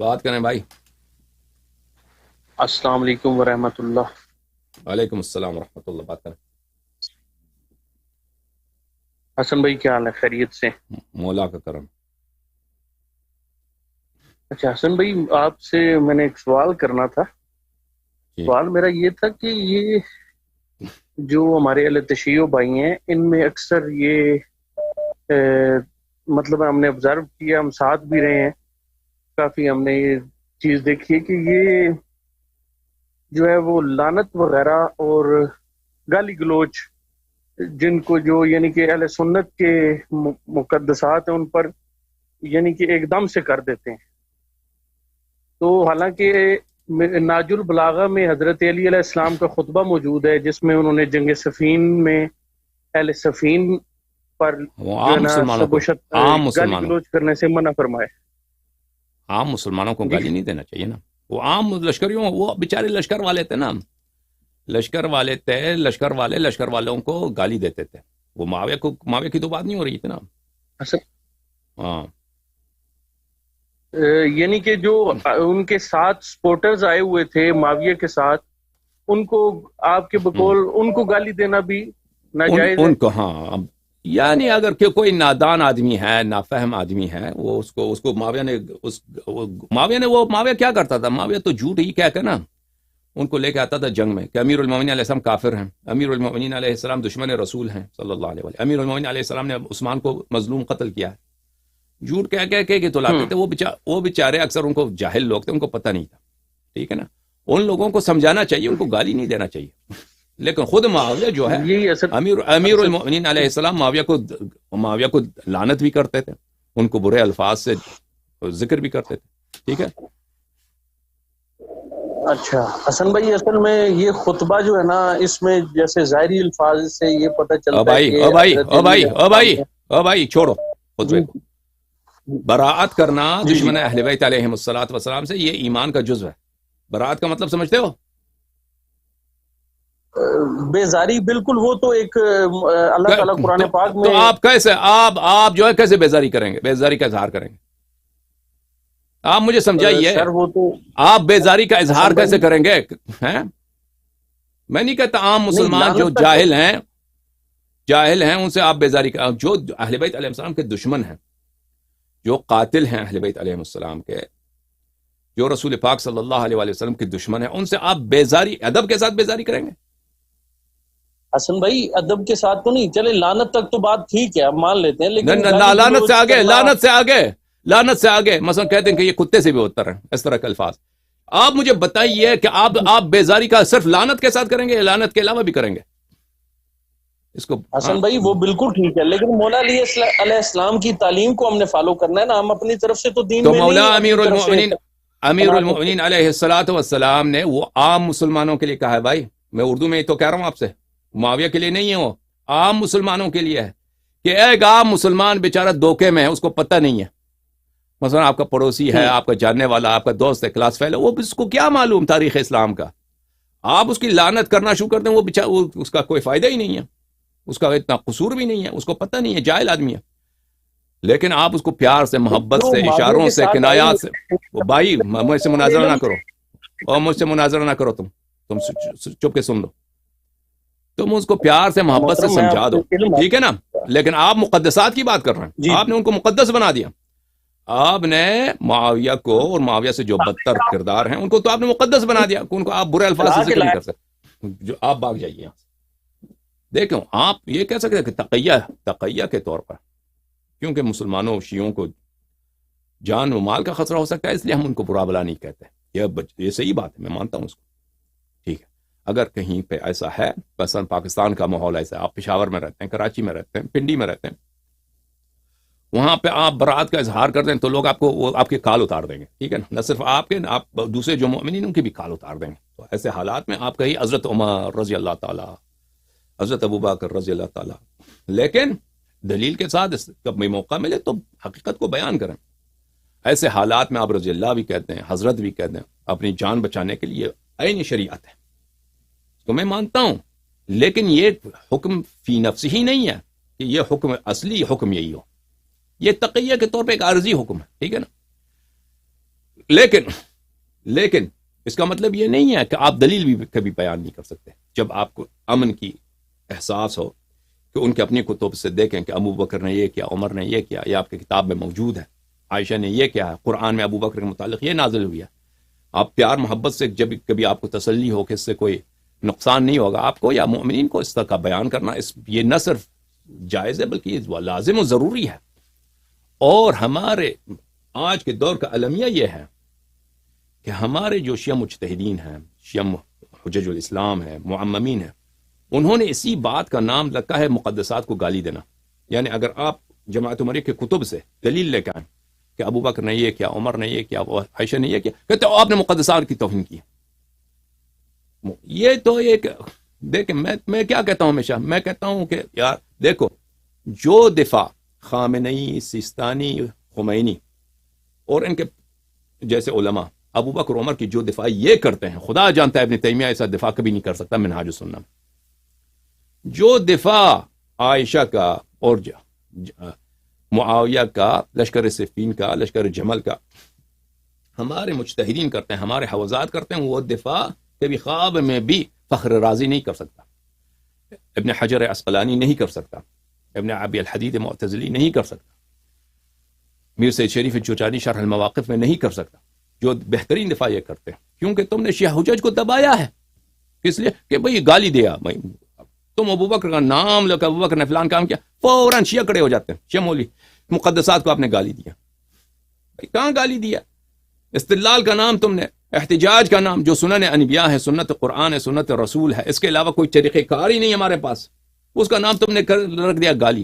بات کریں بھائی. السلام علیکم ورحمۃ اللہ. وعلیکم السلام ورحمۃ اللہ. بات کریں. حسن بھائی کیا حال ہے؟ خیریت سے؟ مولا کا کرم. اچھا حسن بھائی، آپ سے میں نے ایک سوال کرنا تھا. جی. سوال میرا یہ تھا کہ یہ جو ہمارے اہل تشیع بھائی ہیں، ان میں اکثر یہ مطلب ہم نے آبزرو کیا، ہم ساتھ بھی رہے ہیں کافی، ہم نے یہ چیز دیکھی ہے کہ یہ جو ہے وہ لعنت وغیرہ اور گالی گلوچ، جن کو جو یعنی کہ اہل سنت کے مقدسات ہیں ان پر یعنی کہ ایک دم سے کر دیتے ہیں. تو حالانکہ ناج البلاغہ میں حضرت علی علیہ السلام کا خطبہ موجود ہے جس میں انہوں نے جنگ صفین میں اہل صفین پر وہ جو ہے عام نا مسلمانوں سب و کو شت عام گالی مسلمانوں گلوچ کرنے سے منع فرمائے. عام مسلمانوں کو جی گالی نہیں دینا چاہیے نا. وہ عام لشکریوں، وہ بیچارے لشکر والے تھے نا، لشکر والے تھے، لشکر والے لشکر والوں کو گالی دیتے تھے. وہ معاویہ کی تو بات نہیں ہو رہی تھی نا. اصل ہاں. یعنی کہ جو ان کے ساتھ سپورٹرز آئے ہوئے تھے معاویہ کے ساتھ، ان کو آپ کے بقول ان کو گالی دینا بھی ناجائز ہے. ان کو ہاں، یعنی اگر کہ کوئی نادان آدمی ہے، نافہم آدمی ہے، وہ اس کو معاویہ کیا کرتا تھا؟ معاویہ تو جھوٹ ہی کہہ کے نا ان کو لے کے آتا تھا جنگ میں کہ امیر المومنین علیہ السلام کافر ہیں، امیر المومنین علیہ السلام دشمن رسول ہیں صلی اللہ علیہ وسلم، امیر المومنین علیہ السلام نے عثمان کو مظلوم قتل کیا ہے. جھوٹ کہہ کے تو لاتے تھے. وہ بیچارے اکثر ان کو جاہل لوگ تھے، ان کو پتہ نہیں تھا. ٹھیک ہے نا. ان لوگوں کو سمجھانا چاہیے، ان کو گالی نہیں دینا چاہیے. لیکن خود معاویہ جو ہے یہی اصل امیر المومنین علیہ السلام معاویہ کو لعنت بھی کرتے تھے، ان کو برے الفاظ سے ذکر بھی کرتے تھے. ٹھیک ہے. اچھا حسن بھائی، اصل میں یہ خطبہ جو ہے نا، اس میں جیسے ظاہری الفاظ سے یہ پتہ چلتا ہے کہ حضرت علی علیہ بھائی چھوڑو السلام خطبے کو. براءت کرنا جی دشمن اہل بیت علیہم الصلوۃ والسلام سے یہ ایمان کا جزو ہے. براءت کا مطلب سمجھتے ہو؟ بیزاری، بالکل. وہ تو ایک اللہ تعالیٰ قرآن پاک میں تو آپ کیسے آپ جو ہے کیسے بیزاری کریں گے؟ بیزاری کا اظہار کریں گے؟ آپ مجھے سمجھائیے، سر وہ تو آپ بیزاری کا اظہار حسن بھائی کیسے کریں گے؟ ہیں؟ میں نہیں کہتا عام نہیں، مسلمان جو لعنت تک جاہل ہیں ان سے آپ بیزاری کا، جو اہل بیت علیہ السلام کے دشمن ہیں، جو قاتل ہیں اہل بیت علیہ السلام کے، جو رسول پاک صلی اللہ علیہ وآلہ وسلم کے دشمن ہیں، ان سے آپ بیزاری ادب کے ساتھ بیزاری کریں گے؟ حسن بھائی ادب کے ساتھ تو نہیں چلے، لعنت تک تو بات ٹھیک ہے، اب مان لیتے ہیں، لیکن لعنت سے آگے مثلا کہتے ہیں کہ یہ کتے سے بھی بدتر ہیں، اس طرح کے الفاظ. آپ مجھے بتائیے کہ آپ بیزاری کا صرف لعنت کے ساتھ کریں گے یا لعنت کے علاوہ بھی کریں گے اس کو؟ حسن بھائی وہ بالکل ٹھیک ہے، لیکن مولا علی علیہ السلام کی تعلیم کو ہم نے فالو کرنا ہے نا، ہم اپنی طرف سے تو دین تو میں مولا نہیں امیر المؤمنین علیہ الصلوۃ والسلام نے وہ عام مسلمانوں کے لیے کہا ہے. بھائی میں اردو میں تو کہہ رہا ہوں آپ سے، معاویہ کے لیے نہیں ہے، وہ عام مسلمانوں کے لیے ہے کہ ایک عام مسلمان بیچارہ دھوکے میں ہے، اس کو پتہ نہیں ہے. مثلا آپ کا پڑوسی ہے، آپ کا جاننے والا، آپ کا دوست ہے، کلاس فیل ہے، وہ اس کو کیا معلوم تاریخ اسلام کا؟ آپ اس کی لعنت کرنا شروع کر دیں، وہ اس کا کوئی فائدہ ہی نہیں ہے، اس کا اتنا قصور بھی نہیں ہے، اس کو پتہ نہیں ہے، جاہل آدمی ہے. لیکن آپ اس کو پیار سے، محبت سے، اشاروں سے، کنایات سے. بھائی مجھ سے مناظرہ نہ کرو، اور مجھ سے مناظرہ نہ کرو، تم چپ کے سن لو. تم اس کو پیار سے، محبت سے سمجھا دو، ٹھیک ہے نا. لیکن آپ مقدسات کی بات کر رہے ہیں، آپ نے ان کو مقدس بنا دیا. آپ نے معاویہ کو اور معاویہ سے جو بدتر کردار ہیں ان کو تو آپ نے مقدس بنا دیا، ان کو آپ برے الفاظ سے ذکر نہیں کر سکتے. جو آپ بھاگ جائیے یہاں سے. دیکھو آپ یہ کہہ سکتے ہیں کہ تقیہ کے طور پر، کیونکہ مسلمانوں شیعوں کو جان و مال کا خطرہ ہو سکتا ہے، اس لیے ہم ان کو برا بلا نہیں کہتے. یہ صحیح بات ہے، میں مانتا ہوں اس کو. ٹھیک ہے. اگر کہیں پہ ایسا ہے، مثلا پاکستان کا ماحول ایسا ہے، آپ پشاور میں رہتے ہیں، کراچی میں رہتے ہیں، پنڈی میں رہتے ہیں، وہاں پہ آپ برات کا اظہار کرتے ہیں تو لوگ آپ کے کال اتار دیں گے. ٹھیک ہے نا. نہ صرف آپ کے، آپ دوسرے جو مومنین ان کی بھی کال اتار دیں گے. تو ایسے حالات میں آپ کہیں حضرت عمر رضی اللہ تعالی، حضرت ابوبکر رضی اللہ تعالی، لیکن دلیل کے ساتھ کب بھی موقع ملے تو حقیقت کو بیان کریں. ایسے حالات میں آپ رضی اللہ بھی کہتے ہیں، حضرت بھی کہتے ہیں، اپنی جان بچانے کے لیے عین شریعت ہے، تو میں مانتا ہوں. لیکن یہ حکم فی نفس ہی نہیں ہے کہ یہ حکم، اصلی حکم یہی ہو. یہ تقیہ کے طور پہ ایک عارضی حکم ہے. ٹھیک ہے نا. لیکن اس کا مطلب یہ نہیں ہے کہ آپ دلیل بھی کبھی بیان نہیں کر سکتے. جب آپ کو امن کی احساس ہو کہ ان کے اپنی کتب سے دیکھیں کہ ابو بکر نے یہ کیا، عمر نے یہ کیا، یہ آپ کی کتاب میں موجود ہے، عائشہ نے یہ کیا ہے، قرآن میں ابو بکر کے متعلق یہ نازل ہوئی ہے. آپ پیار محبت سے جب کبھی آپ کو تسلی ہو کہ اس سے کوئی نقصان نہیں ہوگا آپ کو یا مومنین کو، اس طرح کا بیان کرنا یہ نہ صرف جائز ہے بلکہ یہ لازم و ضروری ہے. اور ہمارے آج کے دور کا المیہ یہ ہے کہ ہمارے جو شیعہ مجتہدین ہیں، شیعہ حجج الاسلام ہیں، معممین ہیں، انہوں نے اسی بات کا نام رکھا ہے مقدسات کو گالی دینا. یعنی اگر آپ جماعت عمریہ کے کتب سے دلیل لے کے آئیں کہ ابو بکر نے یہ کیا، عمر نے یہ کیا، عائشہ نے یہ کیا، کہتے ہو آپ نے مقدسات کی توہین کی. یہ تو ایک دیکھیں میں کیا کہتا ہوں، ہمیشہ میں کہتا ہوں کہ یار دیکھو، جو دفاع خامنئی، سیستانی، خمینی اور ان کے جیسے علماء ابو بکر عمر کی جو دفاع یہ کرتے ہیں، خدا جانتا ہے ابن تیمیہ ایسا دفاع کبھی نہیں کر سکتا منہاج السنہ میں. جو دفاع عائشہ کا اور معاویہ کا، لشکر صفین کا، لشکر جمل کا ہمارے مجتہدین کرتے ہیں، ہمارے حوزات کرتے ہیں، وہ دفاع کبھی خواب میں بھی فخر رازی نہیں کر سکتا، ابن حجر عسقلانی نہیں کر سکتا، ابن ابی الحدید معتزلی نہیں کر سکتا، میر سید شریف جوچانی شرح المواقف میں نہیں کر سکتا. جو بہترین دفاع یہ کرتے ہیں، کیونکہ تم نے شیعہ حجج کو دبایا ہے. کس لیے؟ کہ بھئی گالی دیا، تم ابو بکر کا نام لے کر ابو بکر نے فلان کام کیا، فوراً شیعہ کڑے ہو جاتے ہیں، شیعہ مولی مقدسات کو آپ نے گالی دیا. کہاں گالی دیا؟ استدلال کا نام تم نے، احتجاج کا نام جو سنن انبیاء ہے، سنت قرآن ہے، سنت رسول ہے، اس کے علاوہ کوئی طریقہ کار ہی نہیں ہمارے پاس، اس کا نام تم نے رکھ دیا گالی.